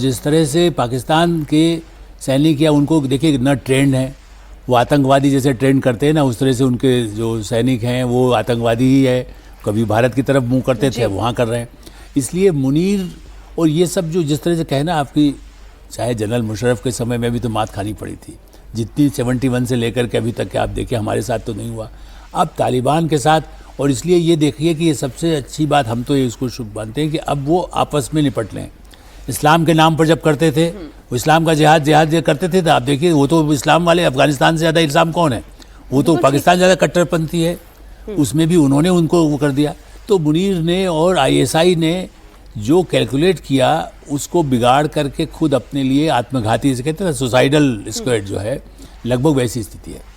जिस तरह से पाकिस्तान के सैनिक या उनको देखिए न ट्रेंड है, वो आतंकवादी जैसे ट्रेंड करते हैं ना, उस तरह से उनके जो सैनिक हैं वो आतंकवादी ही है। कभी भारत की तरफ मुंह करते थे, वहाँ कर रहे हैं। इसलिए मुनीर और ये सब जो जिस तरह से कहना आपकी, चाहे जनरल मुशर्रफ के समय में भी तो मात खानी पड़ी थी, जितनी 71 से लेकर के अभी तक के आप देखिए, हमारे साथ तो नहीं हुआ, अब तालिबान के साथ। और इसलिए ये देखिए कि ये सबसे अच्छी बात, हम तो ये इसको शुभ मानते हैं कि अब वो आपस में निपट लें। इस्लाम के नाम पर जब करते थे, वो इस्लाम का जिहाद करते थे, तो आप देखिए वो तो इस्लाम वाले, अफगानिस्तान से ज़्यादा इस्लाम कौन है, वो तो पाकिस्तान ज़्यादा कट्टरपंथी है, उसमें भी उन्होंने उनको वो कर दिया। तो मुनीर ने और ISI ने जो कैलकुलेट किया उसको बिगाड़ करके खुद अपने लिए आत्मघाती, जैसे कहते हैं सुसाइडल स्क्वाड जो है, लगभग वैसी स्थिति है।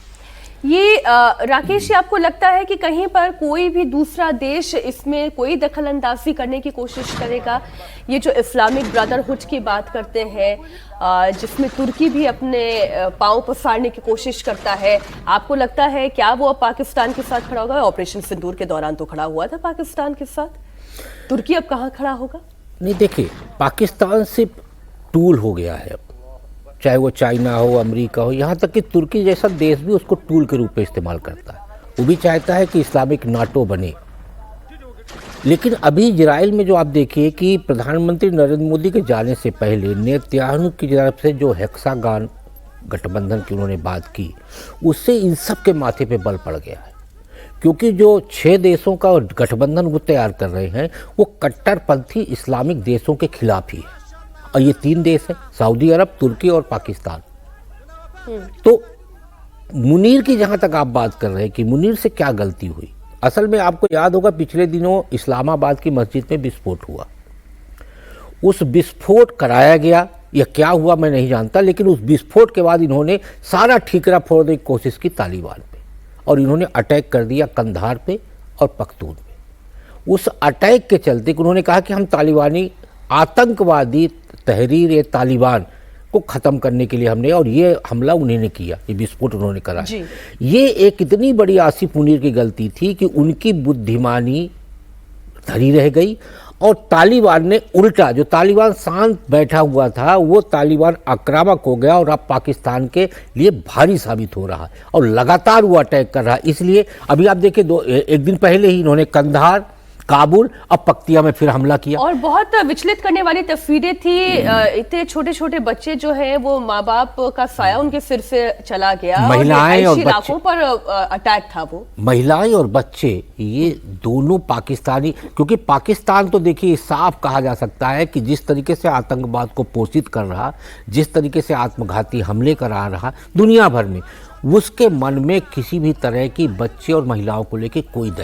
ये राकेश जी, आपको लगता है कि कहीं पर कोई भी दूसरा देश इसमें कोई दखल अंदाजी करने की कोशिश करेगा? ये जो इस्लामिक ब्रदरहुड की बात करते हैं, जिसमें तुर्की भी अपने पांव पसारने की कोशिश करता है, आपको लगता है क्या वो अब पाकिस्तान के साथ खड़ा होगा? ऑपरेशन सिंदूर के दौरान तो खड़ा हुआ था पाकिस्तान के साथ, तुर्की अब कहाँ खड़ा होगा? नहीं, देखिए, पाकिस्तान सिर्फ टूल हो गया है अब, चाहे वो चाइना हो, अमेरिका हो, यहाँ तक कि तुर्की जैसा देश भी उसको टूल के रूप में इस्तेमाल करता है। वो भी चाहता है कि इस्लामिक नाटो बने। लेकिन अभी इजराइल में जो आप देखिए कि प्रधानमंत्री नरेंद्र मोदी के जाने से पहले नेतन्याहू की तरफ से जो हेक्सागन गठबंधन की उन्होंने बात की, उससे इन सब के माथे पे बल पड़ गया है। क्योंकि जो 6 देशों का गठबंधन वो तैयार कर रहे हैं, वो कट्टरपंथी इस्लामिक देशों के खिलाफ ही है। और ये 3 देश हैं, सऊदी अरब, तुर्की और पाकिस्तान। तो मुनीर की जहां तक आप बात कर रहे हैं कि मुनीर से क्या गलती हुई, असल में आपको याद होगा पिछले दिनों इस्लामाबाद की मस्जिद में विस्फोट हुआ। उस विस्फोट कराया गया या क्या हुआ मैं नहीं जानता, लेकिन उस विस्फोट के बाद इन्होंने सारा ठीकरा फोड़ने की कोशिश की तालिबान पे, और इन्होंने अटैक कर दिया कंधार पे और पख्तून पे। उस अटैक के चलते उन्होंने कहा कि हम तालिबानी आतंकवादी तहरीर तालिबान को ख़त्म करने के लिए हमने, और ये हमला उन्होंने किया, ये विस्फोट उन्होंने करा। ये एक इतनी बड़ी आसिफ मुनीर की गलती थी कि उनकी बुद्धिमानी धरी रह गई, और तालिबान ने उल्टा, जो तालिबान शांत बैठा हुआ था वो तालिबान आक्रामक हो गया और अब पाकिस्तान के लिए भारी साबित हो रहा है, और लगातार वो अटैक कर रहा है। इसलिए अभी आप देखिए, एक दिन पहले ही इन्होंने कंधार, काबुल, अब पक्तिया में फिर हमला किया। और बहुत विचलित करने वाली तस्वीरें थी। इतने छोटे छोटे बच्चे जो हैं वो माँ बाप का साया उनके सिर से चला गया, महिलाएं और इलाकों पर अटैक था वो। महिलाएं और बच्चे ये दोनों पाकिस्तानी, क्योंकि पाकिस्तान तो देखिए साफ कहा जा सकता है कि जिस तरीके से आतंकवाद को पोषित कर रहा, जिस तरीके से आत्मघाती हमले करा रहा दुनिया भर में, उसके मन में किसी भी तरह की बच्चे और महिलाओं को लेकर कोई दया